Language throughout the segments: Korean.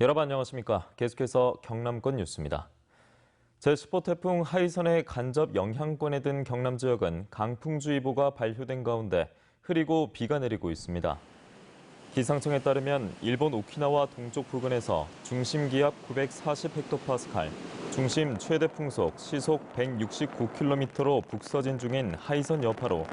여러분 안녕하십니까? 계속해서 경남권 뉴스입니다. 제10호 태풍 하이선의 간접 영향권에 든 경남 지역은 강풍주의보가 발효된 가운데 흐리고 비가 내리고 있습니다. 기상청에 따르면 일본 오키나와 동쪽 부근에서 중심 기압 940헥토파스칼, 중심 최대 풍속 시속 169km로 북서진 중인 하이선 여파로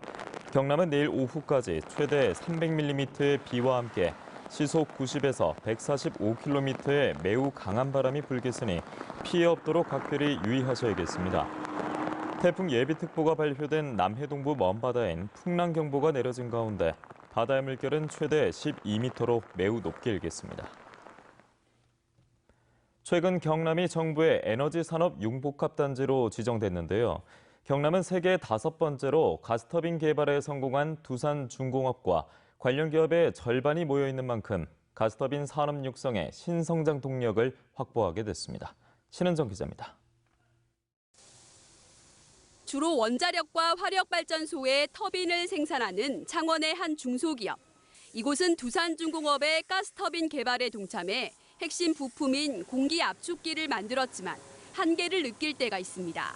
경남은 내일 오후까지 최대 300mm의 비와 함께 시속 90에서 145km의 매우 강한 바람이 불겠으니 피해 없도록 각별히 유의하셔야겠습니다. 태풍 예비특보가 발효된 남해동부 먼바다엔 풍랑경보가 내려진 가운데 바다의 물결은 최대 12m로 매우 높게 일겠습니다. 최근 경남이 정부의 에너지 산업 융복합단지로 지정됐는데요. 경남은 세계 5번째로 가스터빈 개발에 성공한 두산중공업과 관련 기업의 절반이 모여 있는 만큼 가스터빈 산업 육성의 신성장 동력을 확보하게 됐습니다. 신은정 기자입니다. 주로 원자력과 화력발전소의 터빈을 생산하는 창원의 한 중소기업. 이곳은 두산중공업의 가스터빈 개발에 동참해 핵심 부품인 공기압축기를 만들었지만 한계를 느낄 때가 있습니다.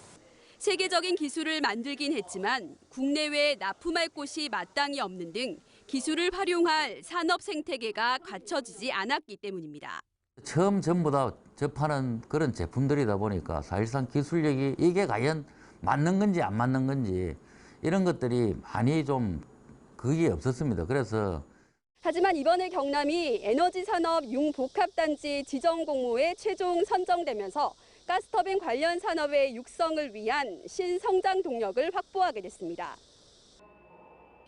세계적인 기술을 만들긴 했지만 국내외에 납품할 곳이 마땅히 없는 등 기술을 활용할 산업 생태계가 갖춰지지 않았기 때문입니다. 처음 전부 다 접하는 그런 제품들이다 보니까 사실상 기술력이 이게 과연 맞는 건지 안 맞는 건지 이런 것들이 많이 좀 그게 없었습니다. 그래서 하지만 이번에 경남이 에너지산업 융복합단지 지정 공모에 최종 선정되면서 가스터빈 관련 산업의 육성을 위한 신성장 동력을 확보하게 됐습니다.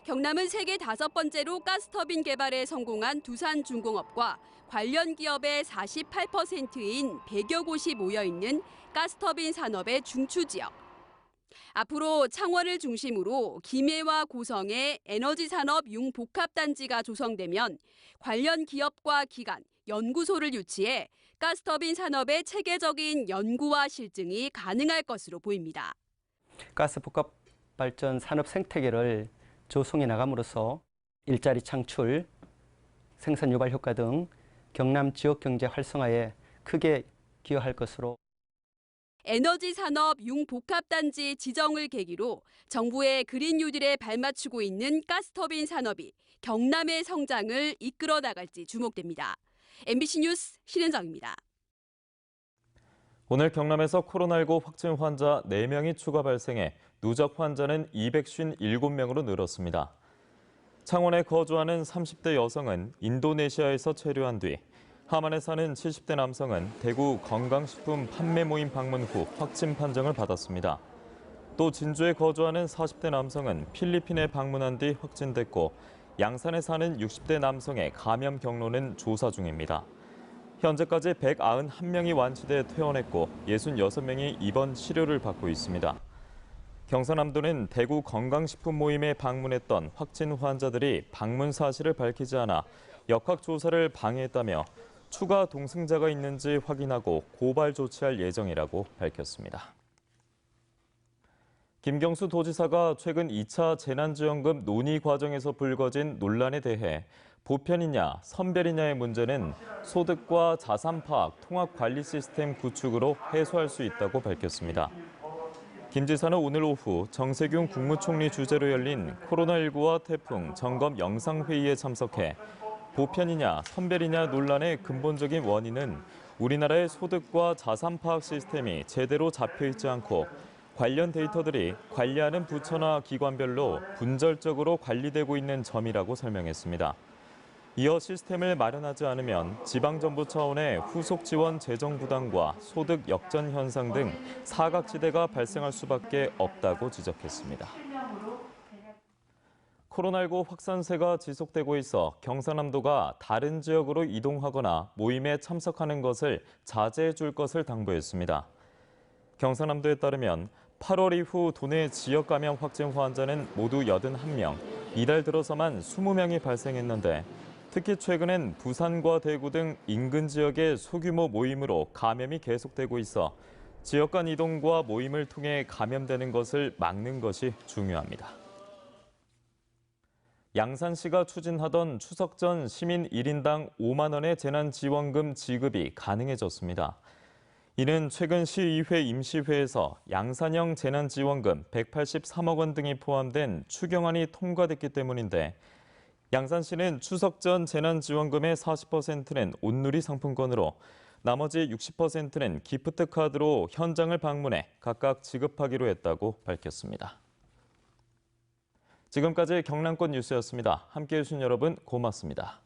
경남은 세계 5번째로 가스터빈 개발에 성공한 두산중공업과 관련 기업의 48%인 100여 곳이 모여있는 가스터빈 산업의 중추지역. 앞으로 창원을 중심으로 김해와 고성의 에너지산업 융복합단지가 조성되면 관련 기업과 기관, 연구소를 유치해 가스터빈 산업의 체계적인 연구와 실증이 가능할 것으로 보입니다. 가스복합 발전 산업 생태계를 조성해 나감으로써 일자리 창출, 생산 유발 효과 등 경남 지역 경제 활성화에 크게 기여할 것으로. 에너지 산업 융복합단지 지정을 계기로 정부의 그린 뉴딜에 발맞추고 있는 가스터빈 산업이 경남의 성장을 이끌어 나갈지 주목됩니다. MBC 뉴스 신은정입니다. 오늘 경남에서 코로나19 확진 환자 4명이 추가 발생해 누적 환자는 257명으로 늘었습니다. 창원에 거주하는 30대 여성은 인도네시아에서 체류한 뒤 하만에 사는 70대 남성은 대구 건강식품 판매 모임 방문 후 확진 판정을 받았습니다. 또 진주에 거주하는 40대 남성은 필리핀에 방문한 뒤 확진됐고 양산에 사는 60대 남성의 감염 경로는 조사 중입니다. 현재까지 191명이 완치돼 퇴원했고 66명이 입원 치료를 받고 있습니다. 경상남도는 대구 건강식품 모임에 방문했던 확진 환자들이 방문 사실을 밝히지 않아 역학조사를 방해했다며 추가 동승자가 있는지 확인하고 고발 조치할 예정이라고 밝혔습니다. 김경수 도지사가 최근 2차 재난지원금 논의 과정에서 불거진 논란에 대해 보편이냐 선별이냐의 문제는 소득과 자산 파악 통합 관리 시스템 구축으로 해소할 수 있다고 밝혔습니다. 김 지사는 오늘 오후 정세균 국무총리 주재로 열린 코로나19와 태풍 점검 영상회의에 참석해 보편이냐 선별이냐 논란의 근본적인 원인은 우리나라의 소득과 자산 파악 시스템이 제대로 잡혀있지 않고 관련 데이터들이 관리하는 부처나 기관별로 분절적으로 관리되고 있는 점이라고 설명했습니다. 이어 시스템을 마련하지 않으면 지방정부 차원의 후속 지원 재정 부담과 소득 역전 현상 등 사각지대가 발생할 수밖에 없다고 지적했습니다. 코로나19 확산세가 지속되고 있어 경상남도가 다른 지역으로 이동하거나 모임에 참석하는 것을 자제해 줄 것을 당부했습니다. 경상남도에 따르면 8월 이후 도내 지역 감염 확진 환자는 모두 81명, 이달 들어서만 20명이 발생했는데 특히 최근엔 부산과 대구 등 인근 지역의 소규모 모임으로 감염이 계속되고 있어 지역 간 이동과 모임을 통해 감염되는 것을 막는 것이 중요합니다. 양산시가 추진하던 추석 전 시민 1인당 5만 원의 재난지원금 지급이 가능해졌습니다. 이는 최근 시의회 임시회에서 양산형 재난지원금 183억 원 등이 포함된 추경안이 통과됐기 때문인데 양산시는 추석 전 재난지원금의 40%는 온누리 상품권으로 나머지 60%는 기프트 카드로 현장을 방문해 각각 지급하기로 했다고 밝혔습니다. 지금까지 경남권 뉴스였습니다. 함께해 주신 여러분 고맙습니다.